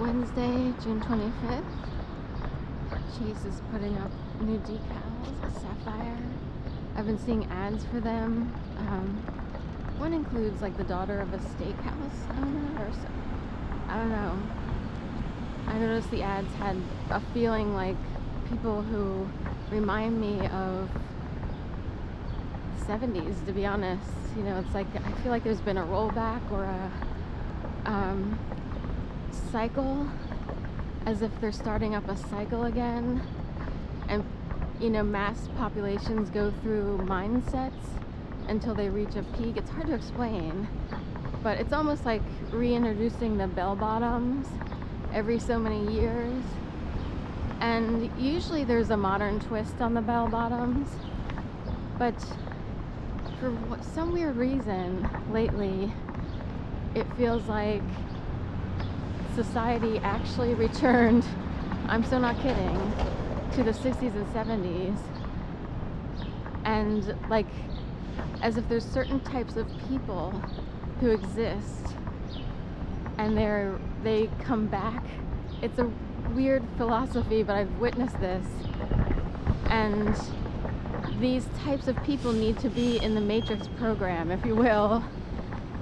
Wednesday, June 25th. Chase is putting up new decals, Sapphire. I've been seeing ads for them. One includes like the daughter of a steakhouse owner or so. I don't know. I noticed the ads had a feeling like people who remind me of the 70s, to be honest. You know, it's like I feel like there's been a rollback or a cycle, as if they're starting up a cycle again. And you know, mass populations go through mindsets until they reach a peak. It's hard to explain, but it's almost like reintroducing the bell bottoms every so many years. And usually there's a modern twist on the bell bottoms, but for some weird reason lately it feels like society actually returned, I'm so not kidding, to the 60s and 70s. And like, as if there's certain types of people who exist and they come back. It's a weird philosophy, but I've witnessed this. And these types of people need to be in the Matrix program, if you will.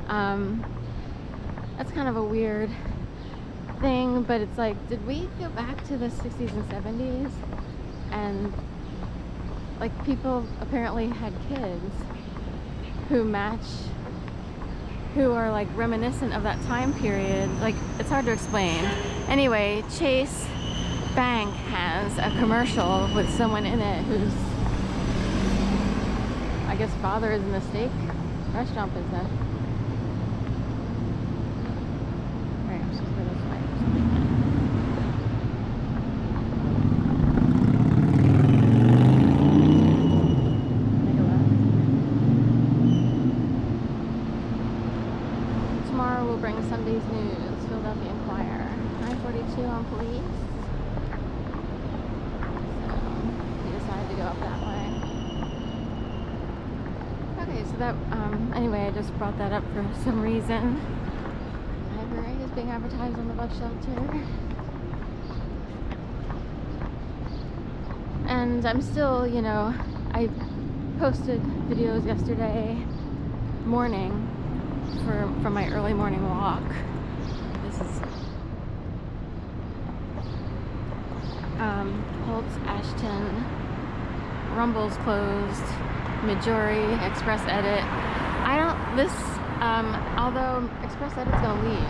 That's kind of a weird thing, but it's like, did we go back to the 60s and 70s? And like, people apparently had kids who are like reminiscent of that time period. Like, it's hard to explain. Anyway, Chase Bank has a commercial with someone in it whose, I guess, father is in the steak restaurant business. Right, I'm supposed to go this way. Take a look. Tomorrow we'll bring Sunday's news, Philadelphia Inquirer. 9:42 on police. So we decided to go up that way. Okay, so that, anyway, I just brought that up for some reason. Library is being advertised on the bus shelter. And I'm still, you know, I posted videos yesterday morning from my early morning walk. This is Holtz, Ashton, Rumble's closed, Midjouri, Express Edit. Although Express Edit's gonna leave.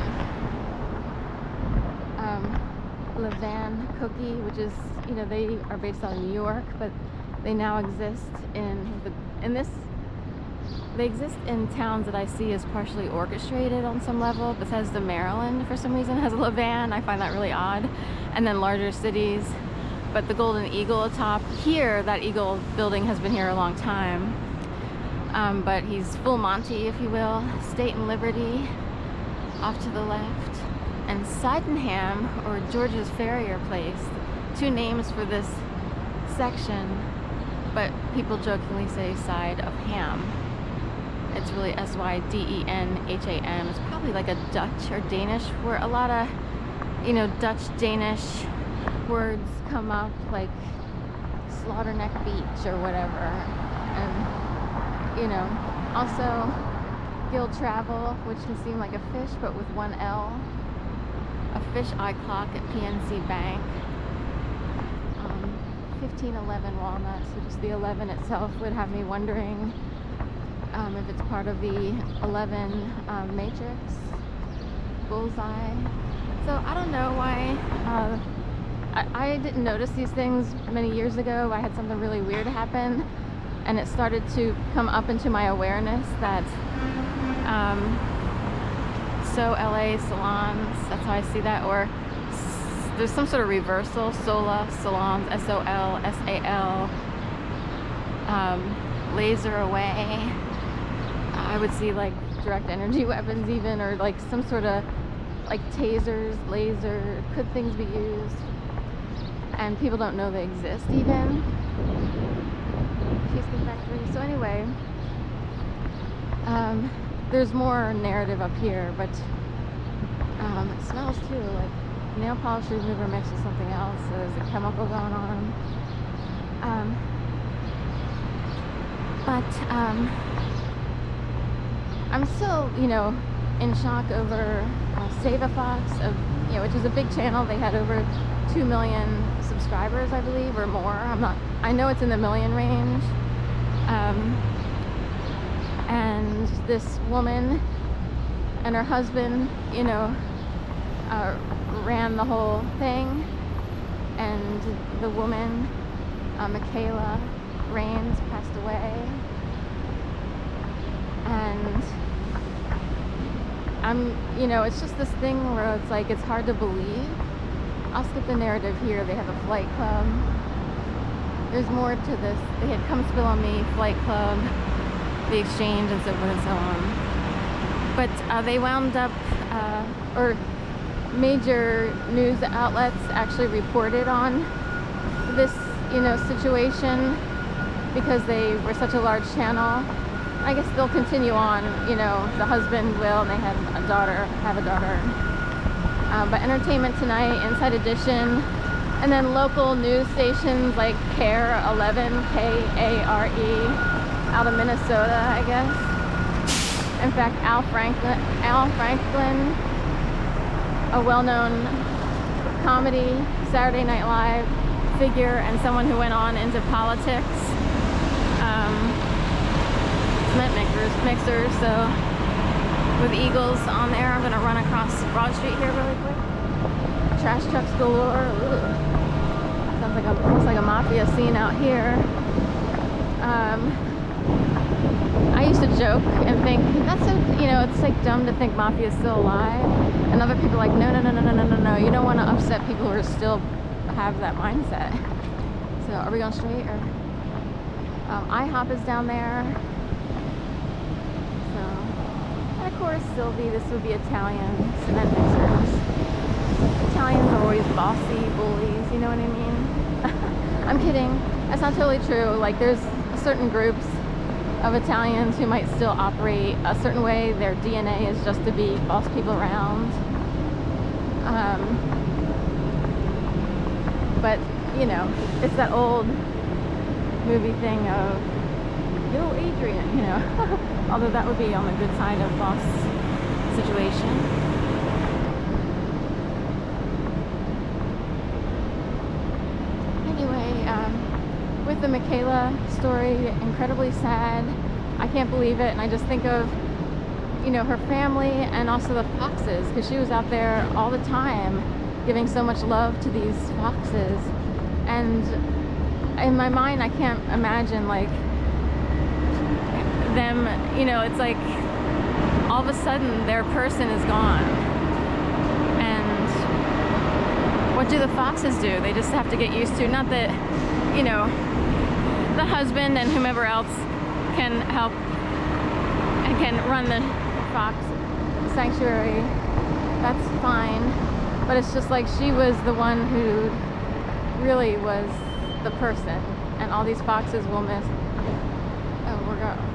Levan Cookie, which is, you know, they are based out of New York, but they now exist they exist in towns that I see as partially orchestrated on some level. Bethesda, Maryland, for some reason, has a Levan. I find that really odd. And then larger cities. But the Golden Eagle atop here, that Eagle building has been here a long time. But he's full Monty, if you will. State and Liberty off to the left. And Sydenham, or George's Farrier Place, two names for this section, but people jokingly say side of ham. It's really Sydenham. It's probably like a Dutch or Danish, where a lot of, you know, Dutch, Danish words come up, like Slaughterneck Beach or whatever. And, you know, also Guild Travel, which can seem like a fish, but with one L. A fish eye clock at PNC Bank. 1511 Walnut, so just the 11 itself would have me wondering if it's part of the 11 Matrix bullseye. So I don't know why. I didn't notice these things many years ago. I had something really weird happen, and it started to come up into my awareness that So LA salons, that's how I see that. Or there's some sort of reversal. Sola salons, SOLSAL. Laser away. I would see like direct energy weapons even, or like some sort of like tasers, laser. Could things be used? And people don't know they exist even. Cheesecake Factory. So anyway, there's more narrative up here, but it smells too like nail polish remover mixed with something else, so there's a chemical going on. I'm still, in shock over Save a Fox, which is a big channel. They had over 2 million subscribers, I believe, or more. I know it's in the million range. And this woman and her husband, ran the whole thing. And the woman, Michaela Raines, passed away. And it's just this thing where it's like, it's hard to believe. I'll skip the narrative here. They have a flight club. There's more to this. They had Come Spill on Me, Flight Club, The Exchange, and so forth and so on. But they wound up, or major news outlets actually reported on this, situation because they were such a large channel. I guess they'll continue on, the husband will, and they have a daughter. But Entertainment Tonight, Inside Edition, and then local news stations like KARE 11, K-A-R-E, out of Minnesota, I guess. In fact, Al Franklin, a well-known comedy, Saturday Night Live figure, and someone who went on into politics. Cement mixers, so with Eagles on there. I'm gonna run across Broad Street here really quick. Trash trucks galore. Ooh. Sounds like almost like a mafia scene out here. I used to joke and think that's so, it's like dumb to think mafia is still alive, and other people are like, no, you don't want to upset people who are still have that mindset. So are we going straight, or IHOP is down there? Of course, Sylvie, this would be Italian cement mixers. Italians are always bossy bullies, you know what I mean? I'm kidding. That's not totally true. Like, there's certain groups of Italians who might still operate a certain way. Their DNA is just to be boss people around. But, it's that old movie thing of, yo, Adrian, although that would be on the good side of boss situation. Anyway, with the Michaela story, incredibly sad. I can't believe it, and I just think of, her family and also the foxes, because she was out there all the time giving so much love to these foxes. And in my mind, I can't imagine, like, them, it's like all of a sudden their person is gone, and what do the foxes do? They just have to get used to, not that the husband and whomever else can help and can run the fox sanctuary, that's fine, but it's just like she was the one who really was the person, and all these foxes will miss. Oh, we're going back.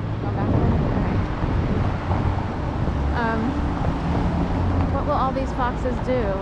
What will all these foxes do?